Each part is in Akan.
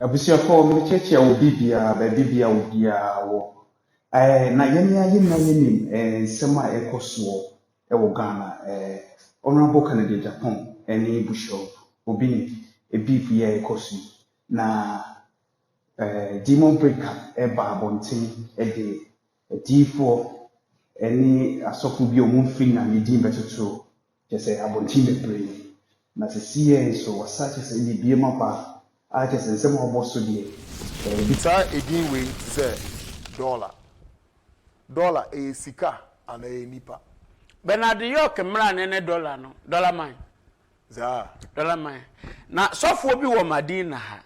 abusuafo me cheche wo bibia ba bibia wo bia wo na yenim nsɛm a ɛkɔsoɔ ɛwɔ Ghana honorable candidate Japan ɛne Bishop Obi bibia ɛkɔso na demon breaker ɛba abɔnten ɛde diifo ɛne asɔfo bi ɔmo mfiri na ne din bɛtoto kyerɛ abɔnten bebree na sɛsie so wasa kyerɛ ne bie ma ba I just in some of us today. It's again we say dollar a sika and a nipa. Bernard York mran ene dollar no dollar mine. Za dollar mine. Na sofo bi wo Medina ha.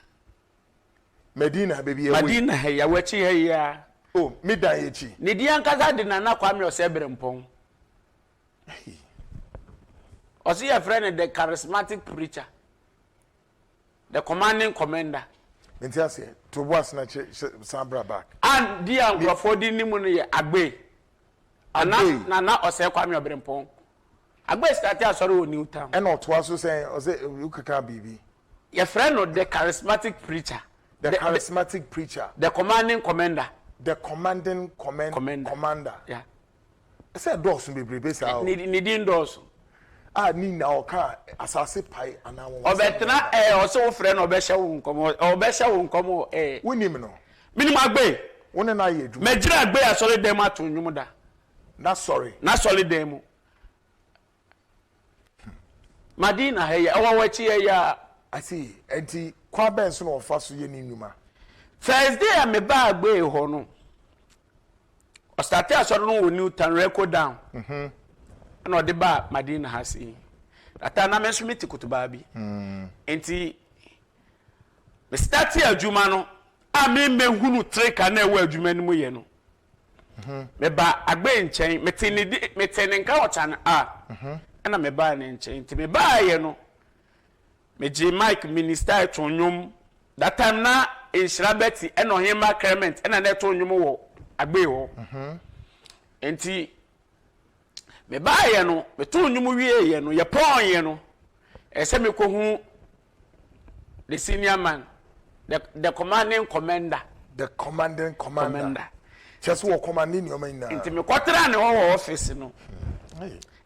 Medina baby Medina ha ya wachi ha ya. Oh, middan yechi. Ne di ankaza de na Kwame Osebrempon. Osi your friend the charismatic preacher. The commanding commander. Mentiase to was na Sambra back. And dia nkrofodi nimu no ye agbe. Na ose Kwame Obrempon. Agbe start asori o New Town. And not was so say ukaka bibi. Your friend of the charismatic preacher. The charismatic preacher. The commanding commander. The commanding commander. Yeah. I said doors be brebe Need doors. Ni na oka asase pai anawo obetena oso wo frɛ no obɛhye wo nkomo wonim no minim agbe wone na ye adwuma magira agbe asɔre dem ato nwum da na sorry dem mu Madina heya wachi heya I see enti kwa ben so no ofa so ye ni nnuma Thursday a me ba agbe ho no o start asɔre no wo New Town record down no de ba Madina hasi ata na me so meti kutuba bi enti me start adwuma no a me hunu treka na ewa adwuma ni mu ye no me ba agbe nchen meti ne nka ocha na me ba ne nchen enti me ba ye no me ji mic minister tonwom that time na Inshirabeti eno hima Clement na na tonwom wo agbe ho enti me ba ye no me to nyum wie ye no ye pon ye no ese me ko hu the senior man the commanding commander just wo commanding your man na inti me kwatra ne ho office no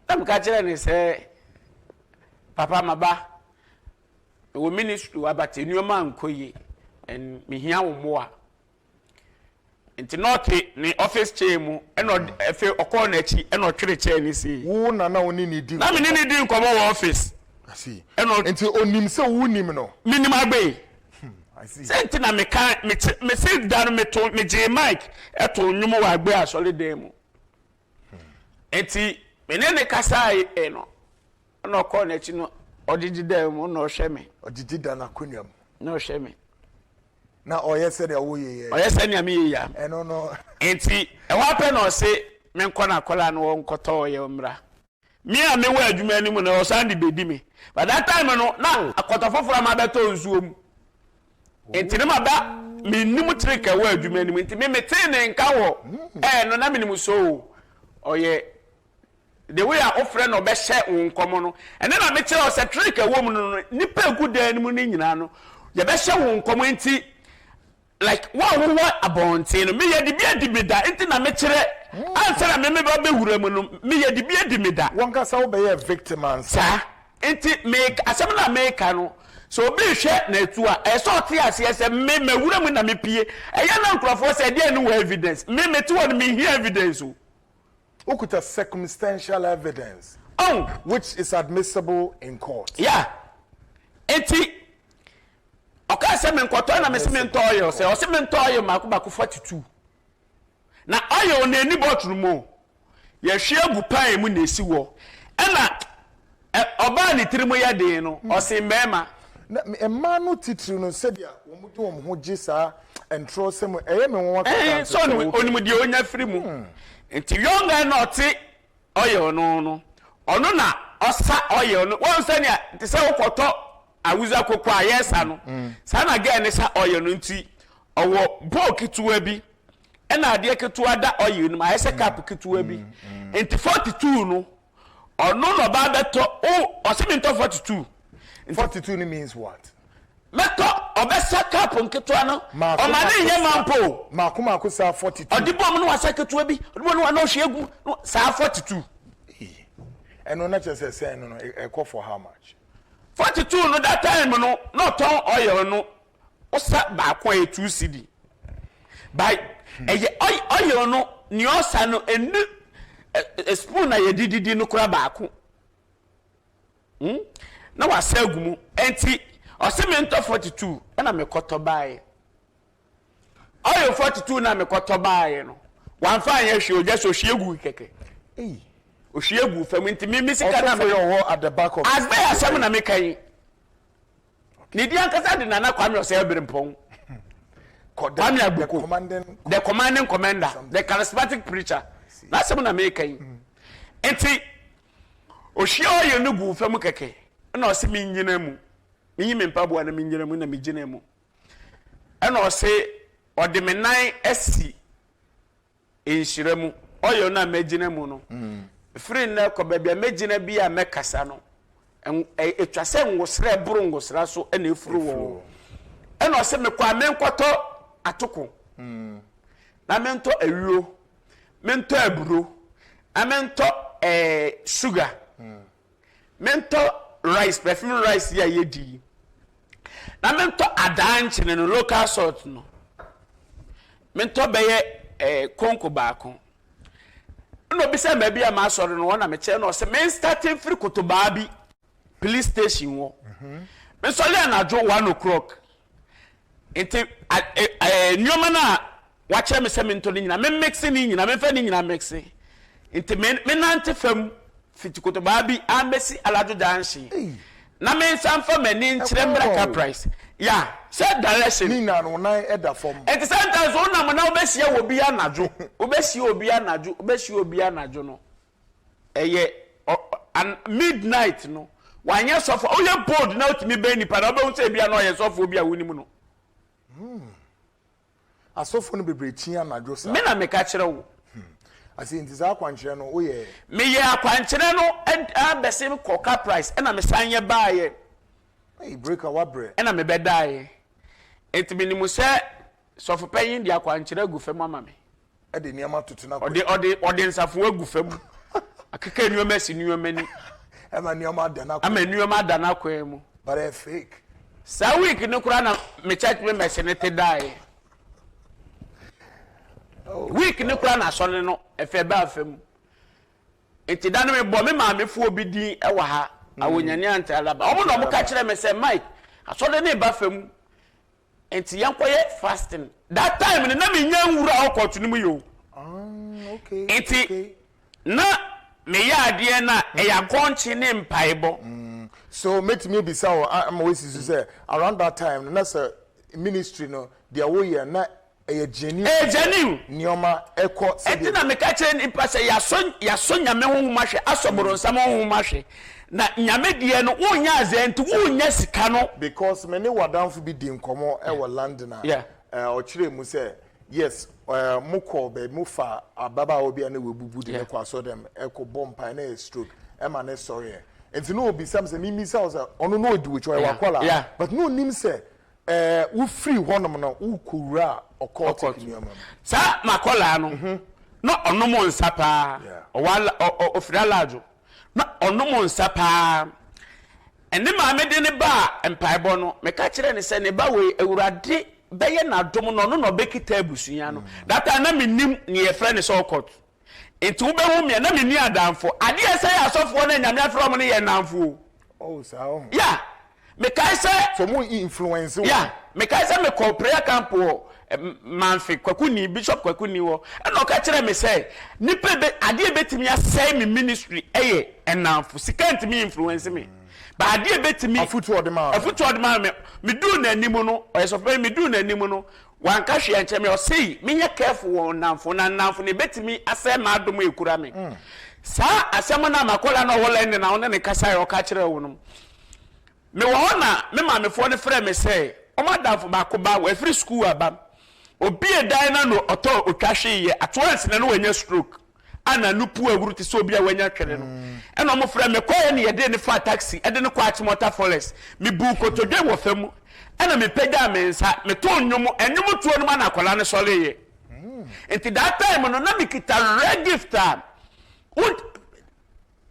tam ka kire ne se papa maba wo ministry wa batenu ma nkoyi en me hia wo mo a nti not ni office chair mu eno efe okọ na chi eno twere chair ni si wo na oni ni di na me ni di nkomo wo office I see eno nti onim se wo nim no minim agbe I see senti na me kan me sit down me to me je mic eto nwum wa agbe asole dem mu nti me ne kasa eno eno okọ na chi no odidi dem mu no hwe me odidi da na konwam no hwe me na oyese de wo ye oyese ne me ye ya eno no enti e wa pe no se me nko na kola no nkoto ye mra me a me wa adwuma ni mu na o sande bedi me but that time no na akoto foforo ma beto nsuom enti ne ma ba me nim trika wa adwuma ni mu enti me mete ne nka wo no na me nim so oye the way I offer no be share nkomo no ene na me kire o se trika wo mu no nipa egudan ni mu ni nyina no ye be share nkomo enti like what abonte no me ye di bia di meda enti na me kire answer na me ba be wura mu no me ye di bia di meda won ka sa wo be ye victim answer enti make asem na make no so obi hwe na etu a e so te ase se me wura mu na me pie e ya na nkrofo se dey no evidence me tu won me hear evidence o okuta circumstantial evidence which is admissible in court yeah enti oka se me nkoto na me se me ntoyo se o se me ntoyo makubaku 42 na oyo na ani botru mo ye hwe agu pan mu na esi wo na oba ni tirimo ya de no o se mema na emma no titiri no se dia wo mu de wo ho gisa entro se mo eye me won ka so onimu de onya firi mu enti yonga na oti oyo no ono na osa oyo no won se ne te se wokoto awuza kokwa ayesa no sa na ga ne sa oyo no nti owo bokitua bi na ade ketua da oyo no ayesa cap ketua bi enti 42 no ono no ba beto o ose mi nto 42 42 means what meto obesa cap nketo no o ma ne nye mampo Makuma sa 42 odibom no wasa keto bi odibom no wa no hwegu sa 42 eno na chese say no e call for how much 42 no that time no not ton oil no osa ba kwa 2 cedi by oil no ni osa no enu a spoon na ye dididi no kura ba ko na wasa agumu enti osemento 42 na me koto bae oil 42 na me koto bae no wan fa ye hwe oja so hwe egu keke ohwiegu fam nti mi sika na me at the back of as by asem na me kai ni di ankasa de nana kwame o say ebirempon kwame abuko the commanding commander the charismatic preacher na asem na me kai nti ohwie oye no gu fam keke na o se mi nyina mu mi mpabo na mi nyina mu na mi gina mu na o se o de me nan asi enhyira mu oye na magina mu no free na ko bebia magina bi a mekasa no etwase ngosra buru ngosra so na efuru wo na o se me kwa menkoto atoko na mento awio mento aburo amento sugar mento rice perfume rice ya yedi na mento adanche no local salt no mento beye konko baako no bi se ma bia ma sori no na me che no se men starting free kotoba bi police station wo me sori anajo 1 o'clock enti nyoma na wa che me se me nto ni nyina me mix ni nyina me fa ni nyina mix enti me nante fam fiti kotoba bi ambesi alajo danshi na me sanfa mani nkyere mbraka price ya say direction ni na no nan eda form enti sometimes ona mo na obehia wo bi anajo obehia obi anajo no eye midnight no wanye sofo oye board na otimi be nipa na obe unse bia na oye sofo obi a wonimu no asofo no bebre chi anajo sa me na me ka kire wo asi nti za akwankyere no oye me ye akwankyere no abese me koka price na me sanye baaye breaker wa bre na me bedaye enti minimu se sofo panyin dia akwankyere gu fam ama me e de niam tutu na ode nsafo agu fam akeka nioma si nioma ni ama nioma adana ama nioma adana kwa mu but a fake sa week ne kura na me church me mesenete dai week ne kura na so no efe ba afam enti dan me bo me ma me fu obi din e wa ha awonyane antalaba omo no mo ka kire me se Mike aso de ne ba fam enti yankoye fasting that time ne na me nya nwura okotunu mu yo okay enti na me ya ade na e ya gonchi ne mpaibo so make me be so I'm always say around that time na say ministry no dia wo ye na e genuine nioma eko se enti na me ka kire ni pa se ya so nyame honhuma hwe asoboro nsam honhuma hwe na nyame die no wonya azenti wonya sika no because many wadanfo bi di nkomo e wo land na o kire mu say yes mukọ be mufa ababa obi na webubu de ekọ aso dem ekọ bompa na stroke e ma na sorry enti no obi sam se mi sa ono no odi which wa kwala but no nim se wo free honom no wo kura okọ tekniam sa makola no no ono mo nsapa o wala o fralajo no ono mo nsapa ene ma me de ne ba empaibo no me ka kire ne se ne ba we awurade beye na dom no no bekita abusunya no data na menim ne ye frɛ ne so court enti wo behu me na meni adamfo ade ese ya asofo na nyame afro mo ne ye namfo oh sao ya me kai se so mo influence ya me kai se me ko prayer camp manfi kwakuni bishop kwakuni wo na ka kire me se nipa be ade betimi asai me ministry eye enamfo sikant me influence me ba ade betimi afutu odema me do na animu no oyesofe me do na animu no wan ka hwe enche me o sei me nya careful won namfo na namfo ne betimi asai ma adom ekura me sa asem na makola na wola ne na won ne kasa yo ka kire wo no me wo na me ma me fo ne frɛ me sei o ma damfo ba ko ba we free school aba obi e dan na no oto otwa hwe ye atwans na no wanya stroke ana nupu aguru ti so obi a wanya twere no e no mo fra me koye ne yede ne fa taxi e de ne kwa Achimota Forest me bu kotodwe wo fam ana me pega me nsa me to nnwom enwom tuo no na akola ne sole ye enti that time no na me kita register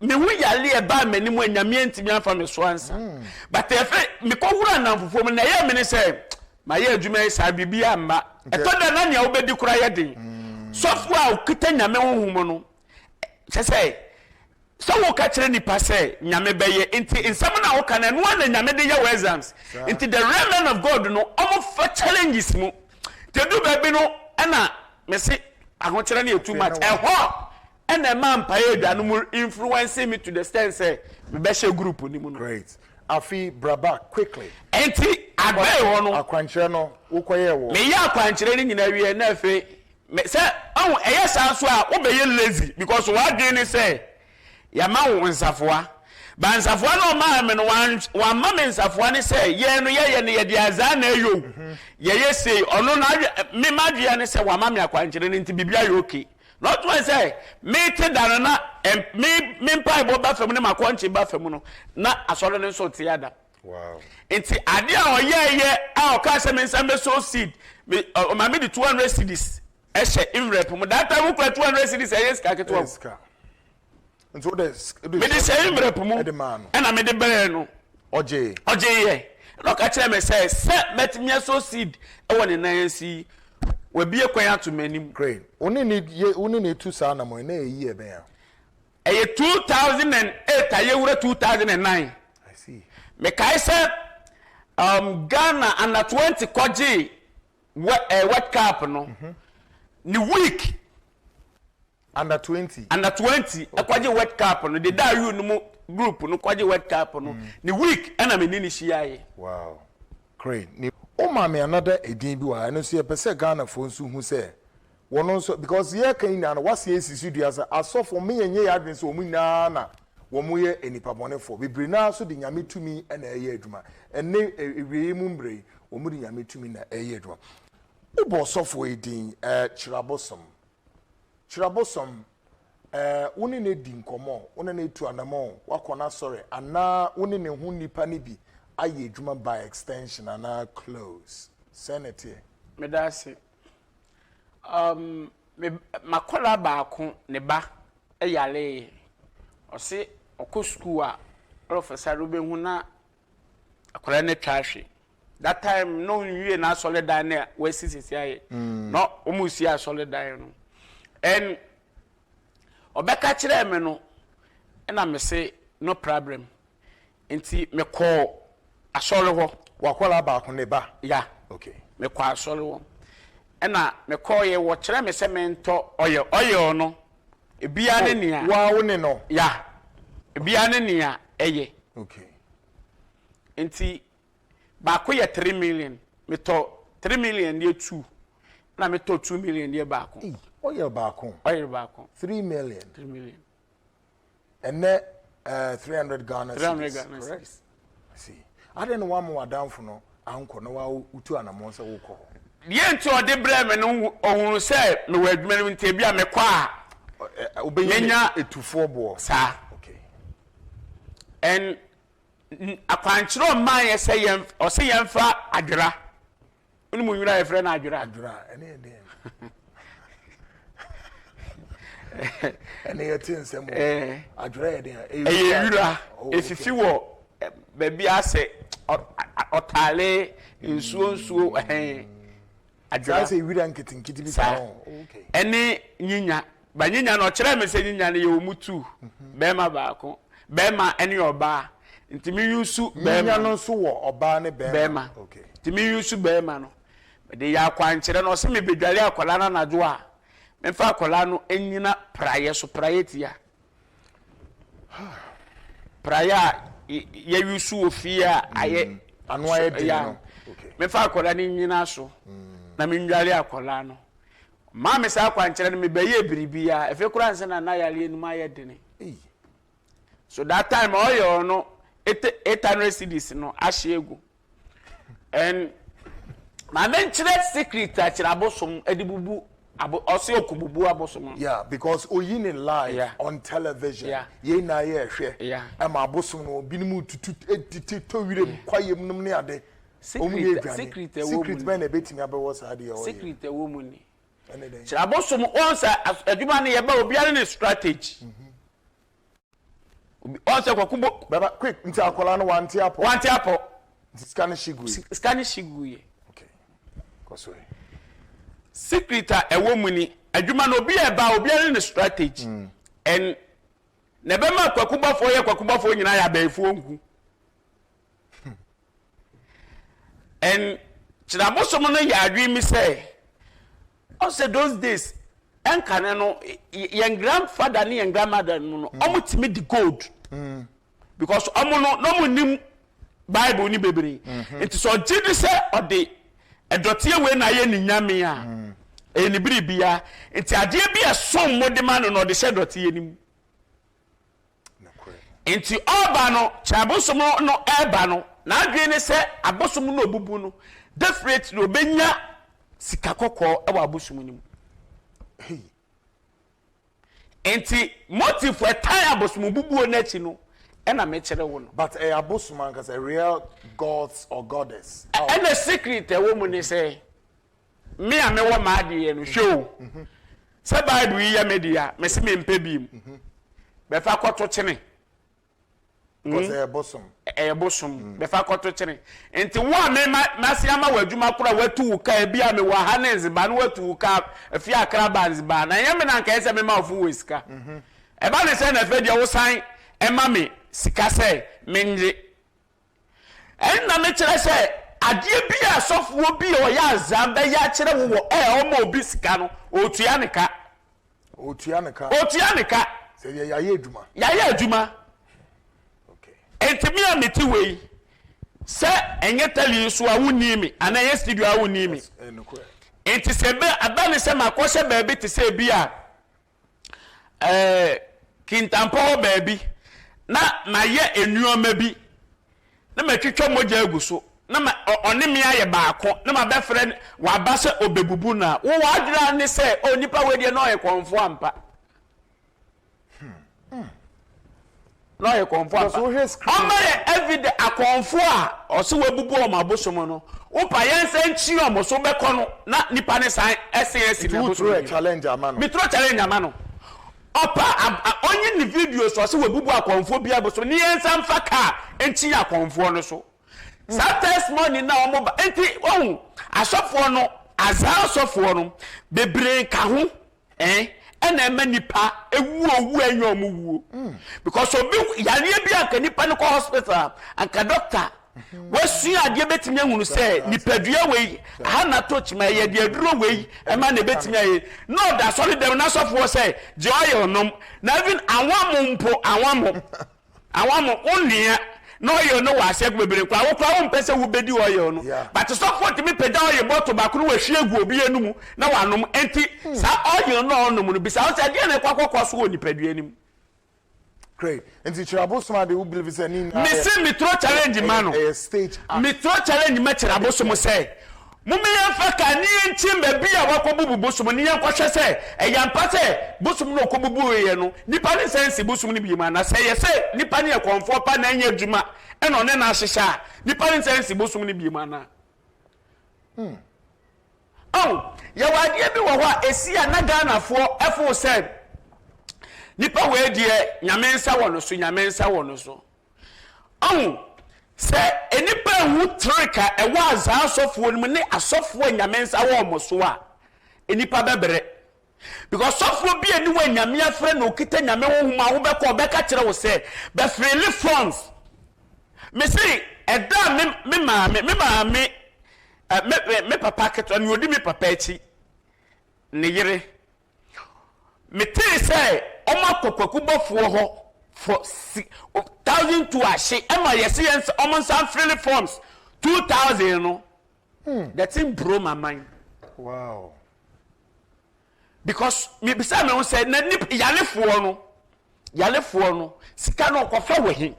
me hu yale e ba mani mu anyame ntimi afa me so ansa but efe me ko wura na mfofo me na ye me ne say ma ye adwuma isa bibia amma e to da na nya obedi kura ye den software ukita nyame honhum no say so wo ka kire nipa say nyame beye enti nsam na wo kana no na nyame de ye exams enti the remnant of God no omo fa challenges mu te do ba bi no na me se aho kire na too much ho and a man paid and influencing me to the extent say me be share group ni mu no. Great. Afi braba quickly. Enti agbe wo no akwankyere no wo koye wo. Me ya akwankyere ni nyina wie na afi me say oh eye san so a wo be ye lazy because what do you say ya ma wo nsafoa ba nsafoa no ma me no wan ma me nsafoa ni say ye no ye ne ye dia za na eyo ye say ono na me ma dua ni say wa ma me akwankyere ni nti bibia ye okay. Not when say me te danana and me pa bo ba fam ne makwanchi ba fam no na asoro ne so te yada. Wow. Enti ade a oye a o ka se me nsam be so seed me o ma me di 200 cedis e she inrep mo that time ko 200 cedis e yes ka keto. And so this me di say inrep mo e na me di bere no oje ye no ka kire me say metime so seed e woni nan si we bie kwan ato manim. Great. Oni ne tu sa na mo na eyi e ben ya. Eye 2008 aye wura 2009. I see. Me kai say Ghana under 20 koji World Cup no. Ni week under 20 kwaji World Cup no de da you no group no kwaji World Cup no. Ni week na me ni shiaye. Wow. Great. O ma me another edin bi wa no so ye pese Ghana fo nso hu se wono nso because ye kan na wase esisi dua sa asofo me yenye ya adwen so omu na wo mu ye enipa bonefo bibiri na so de nyame tumi na eye adwuma enne ewie mu mbre wo mu de nyame tumi na eye adwuma ubo sofo edin chirabosom woni ne di nkomo woni ne tu anamo wakona sore ana woni ne hu nipa ne bi aye adwuma by extension and close senator medasi me makola baako ne ba eyale o se okọ school a professor Ruben na akola ne twahwe that time no wie na solid dan na we sisi aye no omusi a solid dan no en obeka kire me no na me se no problem enti me call asole ho wakola baako ne ba ya okay me kwa asole ho ena me call ye wo kire me se me nto oye no ebia ne nia wa wo ne no ya ebia ne nia eye okay enti baako ye 3 million me to 3 million ye 2 na me to 2 million ye baako oye baako 3 million and then 300 Ghana cedis. See I don't know one more down for no anko no wa utu anamon se wo ko ye nti ode breme no ohunu se me wadwuma nti bia me kwa obenya etufo bo sa okay en akwanchiro man ye se yem o se yem fa adwira uni mu nwira ye frɛ na adwira ene ene ye tin se mo adwira ye den e nwira efifi wo baby ase otale nsuo adwira se nwira nkitinkiti bi sa okay ene nyinya ba nyinya no kire me se nyinya ne ye omutu bema baako bema ene oba ntimi yusu bema no so wo oba ne bema okay ntimi yusu bema no de ya kwankire no se me bedwale akola na najo a me fa akola no enyina praye so prayetia praya ye yusu ofia aye anu aye de no okay me fa akola ni nyina so na me ndwale akola no ma me sa kwankire no me beye biribia efe kura nse na yale enu ma ye de ne so that time oyo no 800 cedis no ahegu and my main secret a chirabosom edibubu also okububu abosom. Yeah, because oyini live on television. Ye na ye hwe. Am abosom no bi mu tutu to wirem kwayem num ne ade. Secret ben na betimi abewo sa ade o. Secret wo mu ni. So abosom once adwuma ne ye ba obiare ne strategy. Once kwakubo baba quick nti akola no wanti apo. Spanish shigui. Okay. Koswe. Secret a ewo mu ni adwuma no obi e ba obiare ne strategy. And nebema kwakubafo nyina ya baifo nku. And chirabosom no ya adwimi say also those days enkane no your grandfather ni your grandmother no omutimi the gold. Because omo no nim Bible ni bebre. It is so jidi say ode edotie we na ye ni nyame a eni biribia enti ade bia som modema no de she dotie nim. Enti oba no chabosom no eba no na adwe ne se abosom no obubu no definitely no benya sika kokko e wa abosom nim. Enti motive for time abosom obubu na chi no e na me kire wo no. But abosom an ka say real gods or goddess. And the secret e wo mu ni say me a me wo ma de no show. Say Bible yi media me se me mpe bi mu. Be fa kwato chene. Because bosom be fa kwato chene. Enti wo me masi ama wadwuma kura watu ka bi a me wa hanenzi ba no watu ka afi akra banzi ba na yeme na nka ese me ma ofu wesika. E ba ne se na fe dia wo san e ma me sika se menje. En na me kire se ade bi asofuo bi o ya azam be ya kire wo o ma obi sika no otua ne ka. Se ya ye adwuma. Entimi a meti wei se enye tali so a woni mi ana ye studio a woni mi enti se be abane se makose baabi te se bi a kintampo baabi na ye enuoma bi na matwitwa moja aguso na oni mi aye baako na ma be frɛ wa ba se obebubu na wo wadwira ne se onipa we na oye konfo ampa. No ye konfo. So his everyday akonfo a o se webubu o mabosom no. Wo pa yense nchi o mo so beko no na nipa ne san SS na bosom challenge amano. Me tro challenge amano. Opa onye ni video so se webubu akonfo bia bosom ni yense mfa ka nchi akonfo no so. Saturday morning na o mo ba enti ohun asofo no asofo no bebre ka ho ena ema nipa ewu enyo omuwu because obi yare bi aka nipa ne ko hospital anka doctor wasu ade betimi ahunu se nipadua wei ha na tochima ye de aduro wei ema na betimi aye no da solid dem na sofo se je oye onom na even awamo onia no yo no wa se gbebere kwa wo mpese wo bedi oyo no but so for timi peda oyo bottle ba kunu we hwegu obi anumu na wanom enti sa oyo no onum no bisa o se de na kwakokọ so oni padua anim. Great. Enti chirabosom de wo believe say ni me se me throw challenge man no stage me throw challenge me chirabosom say mummy yamfa ka ni enchim ba bia wakobubu bosom ni yankwohwe se eyampa se bosom no kobubu ye no nipa ne sense bosom ni bima na se ye se nipa ne konfo pa na anya adwuma e no ne na ahyehya nipa ne sense bosom ni bima na ya wadie bi wo ho a esia na Ghana fo efo se nipa we die nyame nsa wono so se enipa hu trika e wa za asofo ni ne asofo nyame nsa wo moso a enipa bebere because sofo bi eni wa nyame afre na okita nyame wo huma wo be ko be ka kire wo se be freely funds me say eda me papa keto ni odi me papa echi ne yire me te say o ma kokwaku bofo ho for 1,000 to ashe ema yes almost some freely forms 2,000 no that thing blow my mind. Wow. Because me bisa me won say na nip yalefo no sika no kofa we hin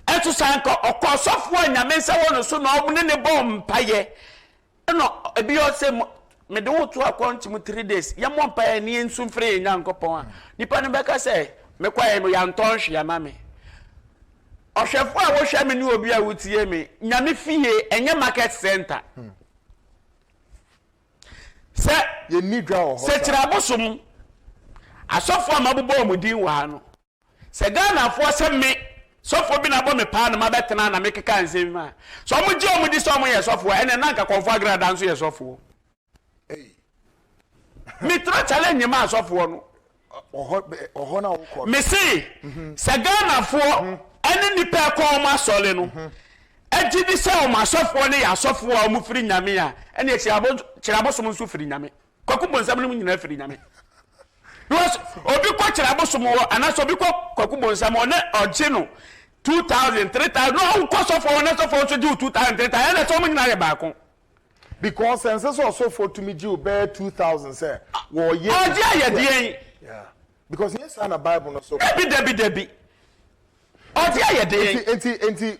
etu sanka okosofo nyame nsa won so na obune ne bom paye no ebi o say me do to account mu 3 days ya mo pa ya ni ensu free nyankopon a nipa no beka say me kwa ya nton hwe ma me ohwefo a wo hwe me ni obi a wutie me nyame fie enye market center se ye ni dwa ho se tirabosom asofo amabobo omudin wa ha no se Ghana fo se me sofo bi na bo me pa na mabetena na me keka nsem ma so mo je omudi so mo ye sofo ene na nka konfo agrada nso ye sofo me tra challenge ma sofo no oho na wo ko me see se Ghana fo ene ni pe ko ma sole no ejidi se o ma sofo ne ya sofo a mo firi nyame a ene chirabo so mo nso firi nyame kwakubo nsam no nyina firi nyame because obi ko chirabo so mo anaso obi ko kwakubo nsam o ne ogino 2000 3000 no ko sofo ne sofo so di 2000 3000 ene so mo nyina ye baako because sense so for to me due be 2000 say wo ye oje ye yeah because yes na Bible no so debi oje ye enti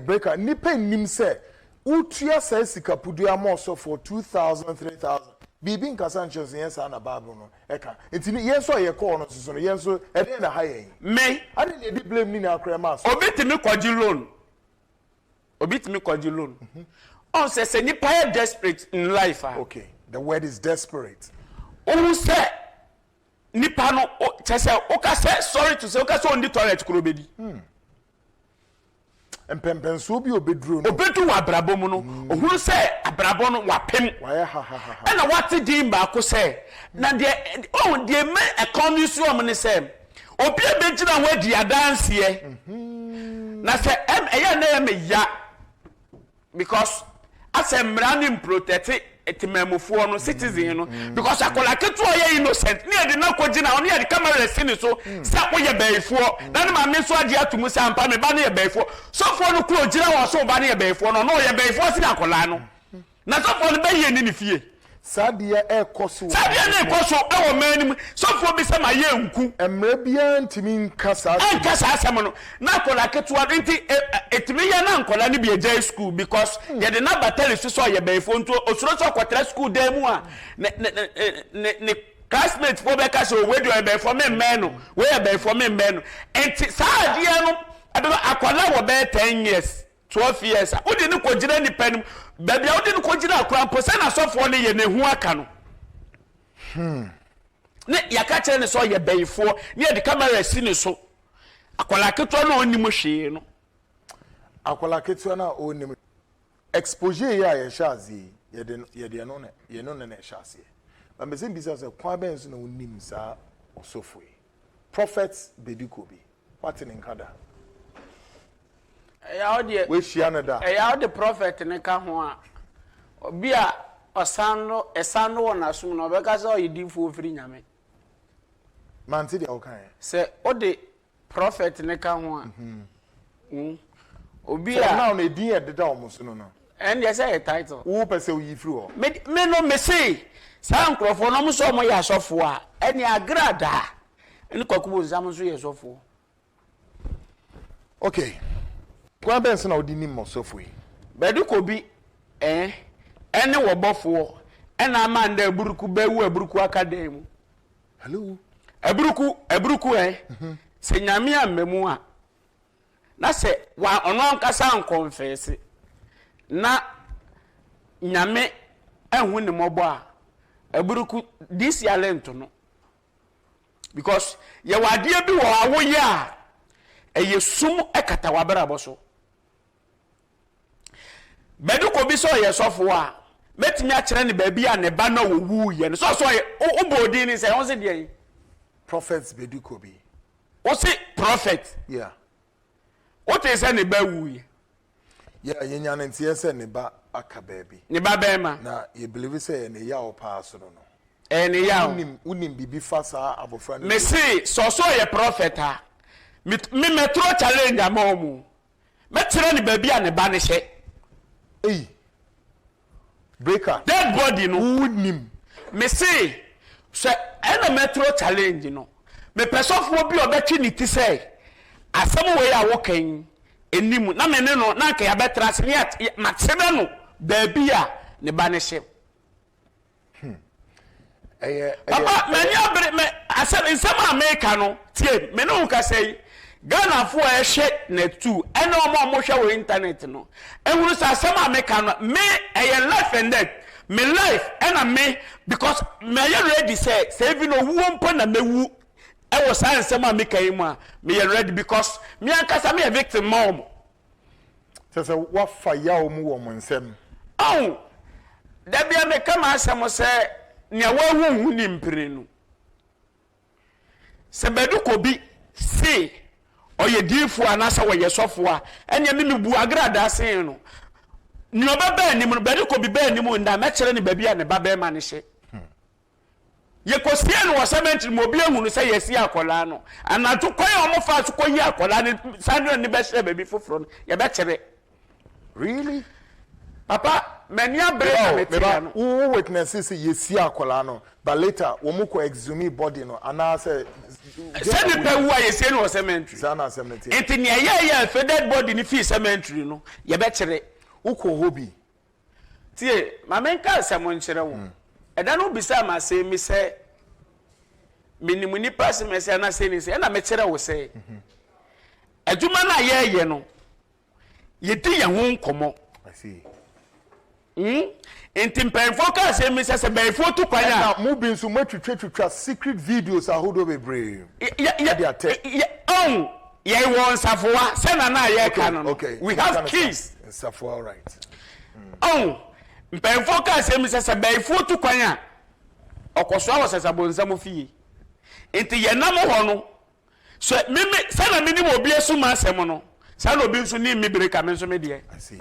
breaker ni pen nim say utua say sikapudu am so for 2000 3000 bibi nkasa nchos yes na Bible no eka enti yes so ye call no so no yes so e dey na high me ade dey di blame ni na akra ma so obitimi kwaji loan on say nipa desperate in life okay the word is desperate who say nipa no say o ka say sorry to say o ka say on the toilet kuro bedi empempenso bi obedru no obedu wa brabo mu no ohuru say abrabo no wapem wa ya ha na what din ba ko say na de me economy so am ne say obi e be gina wa di adanse na say eya na ya me ya because asemra ni protect etimamufo no citizen no because akola ketu oye innocent ni edi na kogina oni edi camera sini so sa wo ye bayifo na ne ma me so age atumu sa ampa me ba ne ye bayifo so fo no kuro gira wo so ba ne ye bayifo no ye bayifo si na akola no na so fo no be ye ni fie sadia ekoso sadia na ekoso e wo manim so fo bi se ma ye nku emre bia ntimi nkasa asem no na akola ketu adinti etimi ye na akola ni bi eje school because ye de na battle so ye bayifo nto osuro so kwatra school dem a ne classmates for be ka so we do ye bayifo me no we ye bayifo me no enti sadia no akola wo be 10 years 12 years odi ni kogina ni panim babia odi ni kogina akura mposa na sofo ne ye ne hu aka no ne yaka kire ne so ye bayifo ne ye de camera si ne so akola keto na oni mo hwe no akola keto na oni exposure ya ye shazi ye de no ne na shazi ba mezin bisa se kwa ben so na onim sa osofo prophets bedikobi what in nkada ya odi we hia na da ya odi prophet ne ka ho a obi a esano wona sum no be ka se oyidifo ofiri nyame manti de okan se odi prophet ne ka ho a obi a now na din e deda omuso no and yes a title wo pese o yifiri ho me no me say sa nkrofo no mo so mo ya asofo a eni agrada eni kwakubo nzam so ye sofo okay kwa ben se na odi nim sofo yi bedu ko bi ene wo bofo ena ma nda eburuku bewu eburuku akadem hello eburuku se nyame amemu a na se wa ono ankasa confess na nyame ehun ni mobo a eburuku this talent no because ye wade bi wo awoye a eyesum ekata wabrabo so bedu ko bi so ye sofo a metimi a kire ne ba bi a ne ba na wo wu ye so ye ubodi ni se won se de prophets bedu ko bi o se prophet yeah what is ne ba wu ye yeah ye nya ne tie se ne ba aka ba bi ne ba ba ma na ye believe say ne ya o pa so no ne ya unim bibi fa sa abofra me se so ye prophet a me metro challenge amomu metire ne ba bi a ne ba ne hye breaker dead body no unim me say so ena metro challenge no me pesofo bi obetwi ni ti say asem we ya wokan enimu na me ne no na ka ya betra se ya matsebe no ba bi a ne ba ne hye Papa many abre me asem nsem America no tie me no ka say Ghana for a shit net too and no more hwe internet no ehuru sa asem America no me life and death me life and me because me ready say even no wumpo na mewu e was ansem America yi mu a me ready because me ankasa me a victim mom say what fire o mu wo mo nsem oh da bia me kama asem say nya wahu ni mpire no se bedu ko bi se oye difu anasa woye sofo a enya me bu agrada sen no ni obaba ni mo bedu ko bi ba ni mo nda me kire ni babia ne baba ma ne hye ye ko sie no wasament mo bi ehunu se yesi akola no anato koy o mo fa so koyi akola ni sandro ni be hye baby foforo no ye be kire really papa many abre who witnesses yesi akola no but later wo mu ko exhume body no ana say send the who yesi no cemetery sana cemetery enti ne ya faded body ni fi cemetery no ye be kire uko hobi tie mamenka asemo nkire wo eda no bisa ma say mi say minimuni pass me say na say ni say na me kire wo say adwuma na ye no ye di ye ho nkomo I see Enti mpenfo ka se mi se benfo tu kwan a mu bi nso matwetwetwa secret videos ahodo bebre ye won safoa se na ye ka no we have keys safoa all right mpenfo ka se mi se benfo tu kwan a okoso awo se sabonsam fie enti ye nam ho no so mimi se na mini mo bi esuma asem no se na obi nso ni mi breka me nso me de I see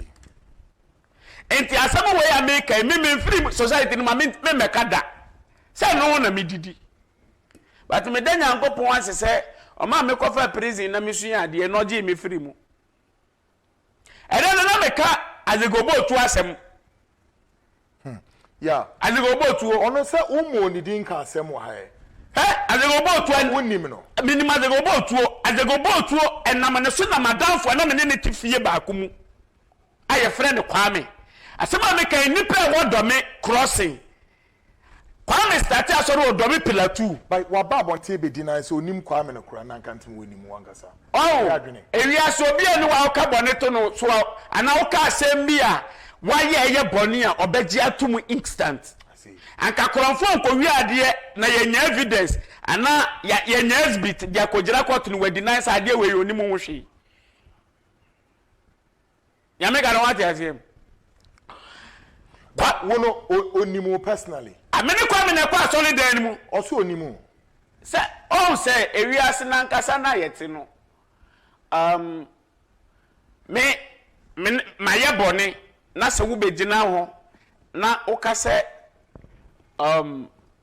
enti asama we America me free society no me mekada say no na me didi but me danya nkopon anse say o ma me kofa prison na me suya ade no gi me free mu ede na meka azegobo tu asem yeah azegobo tu ono say umo ni din ka asem wa azegobo tu an wonim no minima azegobo tu enam ne so na madamfo na me ne tifie ba akumu aye friend Kwame asema me kan nipa wo do me crossing Kwame start asoro do me pillar 2 by wa ba bonte be deny so onim Kwame no kura na kantim wonim wangasa ewia so obi ani wa ka bone to no so ana wo ka asem bi a wa ye bone a obeji atum instant anka kronfo ko wi ade na ye nya evidence ana ye nya exhibit dia kogira court no we deny sa ade we onim wo hwe ya me ga no what asem but wono onimu personally amene Kwame na kwa solid dan mu oso onimu se se ewiase na nkasa na yete no me maye bone na se wo begina ho na ukase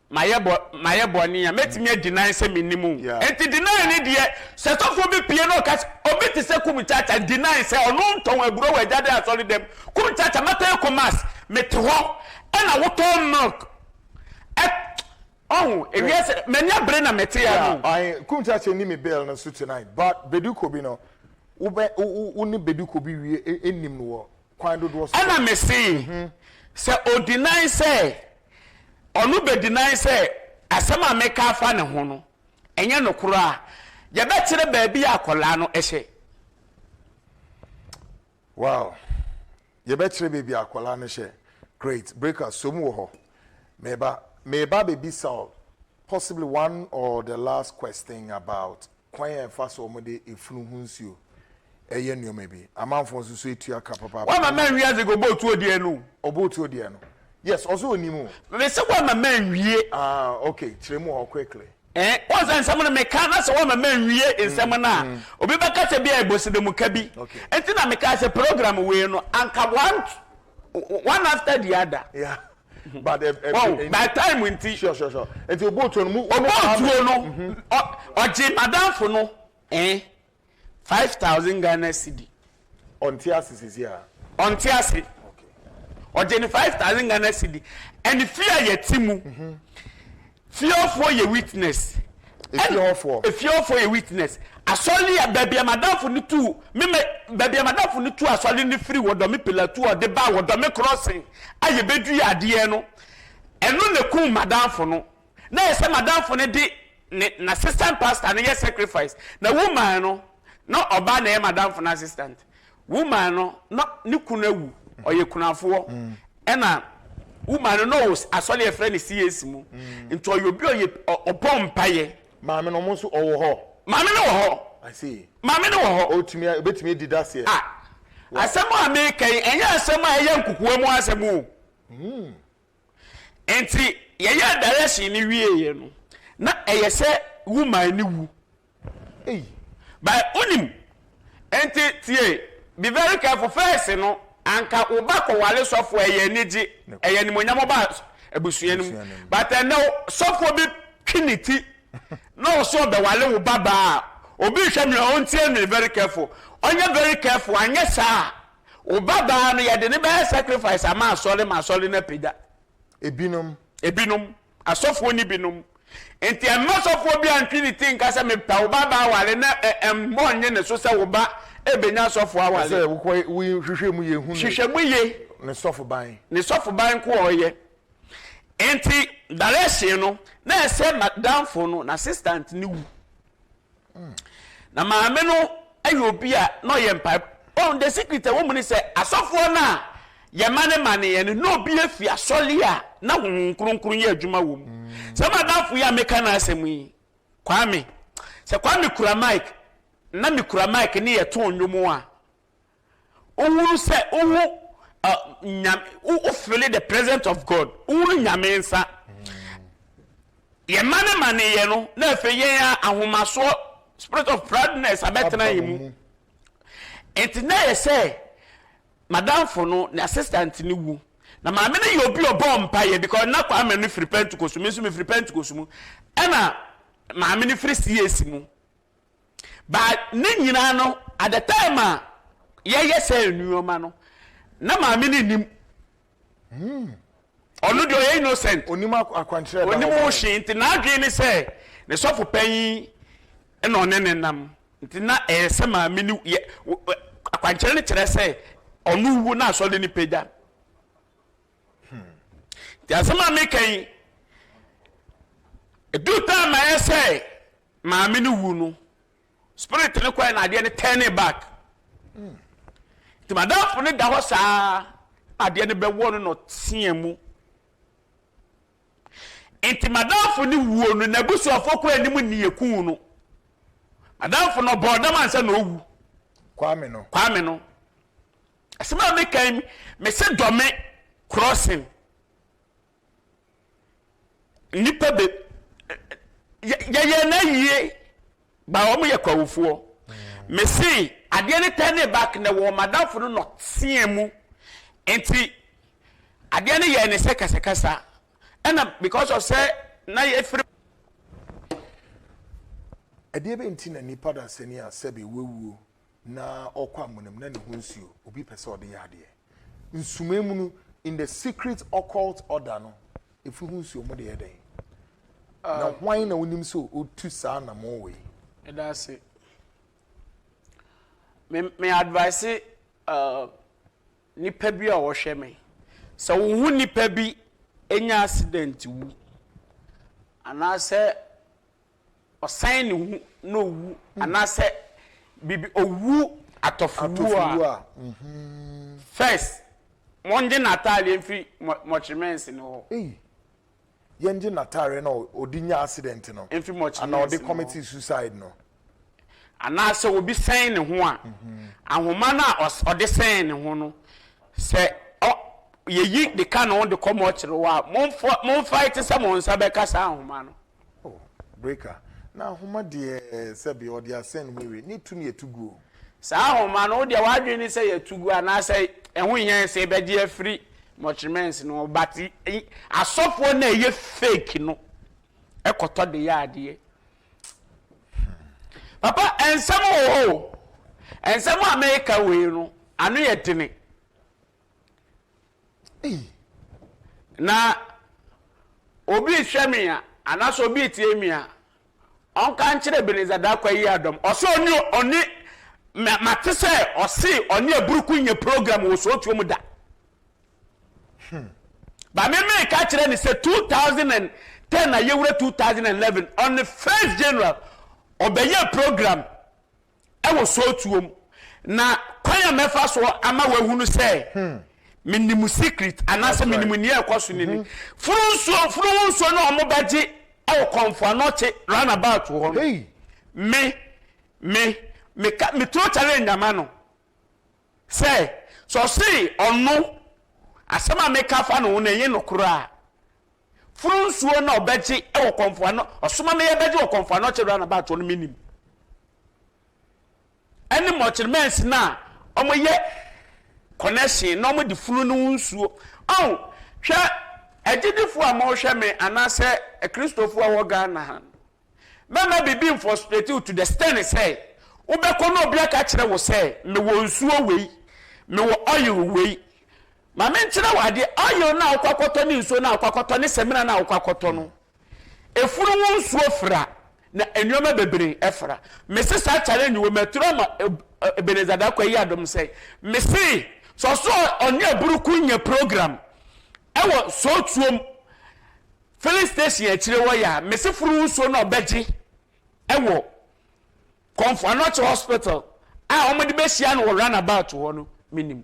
maye bone ya metimi adina se menimu enti deny ni de se tofo bi pie no ukase obi te se kum chacha deny se ono nton aguro wa jade asori dem kum chacha mata commerce mete ho na wo ton milk ewiase manya bre na mete ya no kum chacha ni me bill no so tonight but beduko bi no uni beduko bi wie enim no kwan do do so ana me say se o deny say onu be deny say asema meka afa ne ho no enye no kura ya be kire ba bi akola no ehye wow ye be kire ba bi akola no hye great breaker so mu ho meba baby saw possibly one or the last question about kwan first o mo de efunu hunsuo eye nyo maybe amanfo so etua ka papa wa ma wi azego botu odie no obotu odie no yes also onimu me se wa ma wie okay chiremu ho quickly o san nsem no me ka na se wa ma wie nsem na obi baka se bia ebosidemu ka bi enti na me ka se program we no anka one after the other yeah but by time we sure enti obotu no no oji madamfo no 5,000 Ghana cedi on tiasi is here on tiasi okay oji ni 5,000 Ghana cedi and fear yetimu fear for your witness fear for your witness asoli ya baby madamfo ni tu baby madamfo ni tu asoli ni free wodo me pillar 2 or the bar wodo me crossing aye bedu ya de no eno ne ku madamfo no na yɛsɛ madam for ne di na assistant pastor ne yɛ sacrifice na woman no na oba na yɛ madam for na assistant woman no na ne kunu awu ɔyɛ kunafo ɛna woman no asɔle efre ne CS mu nto oyobi ɔbɔ mpaye maame no mo so ɔwɔ hɔ maame no wɔ hɔ I see maame no wɔ hɔ otumi betumi di das here asɛm a me kan ɛnyɛ asɛm a ɛyɛ nkukuwa mu asɛm o enti yɛyɛ direction ni wieye no na ɛyɛ sɛ woman ni wu by onim enti tie be very careful first no anka oba ko wale sofo ɛyɛ nigi ɛyɛ ni monyam ba abusua nim but no sofo bi twiniti no so be wale wo baba obi hwɛ me on tie me very careful onye very careful anye saa wo baba no yɛ de ne be sacrifice ama asɔre na peda ebinom asofo ni binom enti amasofo bi antwiniti nka sɛ me pa wo baba wale na mbonye ne so sɛ wo ba ebenya asofo awale sɛ wo hwehwɛ mu ye hu hwehwɛ mu ye ne sofo ban ko ɔyɛ enti direction no na ɛsɛ madam fo no na assistant ni wu na maame no ayo bi a na ɔyɛ mpa on the secret wo mu ni sɛ asofo na ye mane ye no obi afi asɔle a na kronkron ye adwuma wo mu sɛ madam fo ya meka na asɛm yi kwame sɛ kwame kura mic na me kura mic ne ye to onwom a ohuru sɛ ohu nyam feel the presence of God ohuru nyame nsa ye mane ye no na afi ye ahomaso spirit of proudness abetena yimu enti na ye sɛ madam for no na assistant ni wu na maame ne ye obi obom paye because na kwa me no free Pentecost me so me free Pentecost mu ena maame ne free CS mu but ne nyina no at the time a ye say nuoma no na maame ne nim onu do ye innocent onima akwankyere da onima wo hwe nti na adwe ne say ne sofo panyi ena one ne nam nti na se maame ne akwankyere ne kyerɛ say onu wu na asɔle ni peda ti asema me kan edu time I say maame ni wu no spirit ne kwai na ade ne turn it back ti madam fo ne da hɔ saa ade ne bɛwɔ no no tiamu enti madam fo ne wu no na busu afɔ ko anim ni yeku no madam fo no bodam ansa na owu kwame no asema me kan me se dome crossing nipa be ye na yie ba wo mo ye kwawufuo me se ade ne turn back na wo madam fo no tiamu enti ade ne ye ne se kasa and because of say na ye free ade be nti na nipa da sani a sebe wewu na okwa munam na ne hunsuo obi pese ode yade nsumemu no in the secret occult order no efu hunsuo mo de yede na hwan na wonim so otu saa na mo we edase me advice nipa bi a wo hwe me so wo hu nipa bi enya accident wu anase osan ne hu no wu anase bibi owu atofu a first monje natale mfi mochimens no yenje natare no odinya accident no mfi mochimens ana odi committee suicide no anase obi san ne ho a ahoma na odi san ne ho no se yeyi de ka no de come ochire wa mon fight se mon sabe kasa ahoma no breaker na ahoma de sebe odi asen mwe ni tumi etugu sa ahoma no de wadwe ni se yetugu anase ehun yan se be de afri mochimens no but asofo na ye fake no ekoto de ya ade papa ensamo America we no anu ye tene na obi hwemi a anaso obi tie mi a onka nkyere benezada kwa yi adom oso oni matese osi oni aburuku nye program wo so otuo mu da ba me ka kyere ni se 2013 10 na yewure 2011 on the 1st January obeye program e wo so tuom na kwanya mefa so ama wahunu say minimu secret anase minimu ne ekoso ni furu nso na omobaji e wo konfo anoche runabout wo no me tro challenge amano say so see onu asema meka fa no na yin no kura furu nso na obaji e wo konfo ano osoma me ye baji wo konfo anoche runabout wo no minim any much na omoye connection no mo di funu no nsuo oh hwe agidifo a mo hwe me anase e kristofo a wo Ghana han mama bibi frustrate to the stand say ubeko no obia ka kire wo say me wo nsuo wei me wo oil wei mama nkire wade oil na akwakoto ni nsuo na akwakoto ni semina na akwakoto no efuru wo nsuo fra na enyoma bebre efra mesi sa challenge wo metro ma Ebenezada kwa yi adom say mesi so onye buruku nye program ewo so tuom filling station akire wo ya mesi furu so na obeji ewo Comfort Anoche hospital a omodi be hia no runabout wo no minim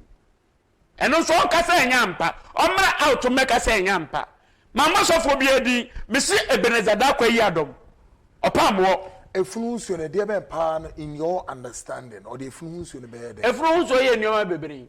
eno so kasa enyampa omra out make kasa enyampa mama so fo bia di mesi Ebenezada kwa yi adom opamwo efunu ne de be pa in your understanding or the efunu ne be there efunu ye nyoma bebre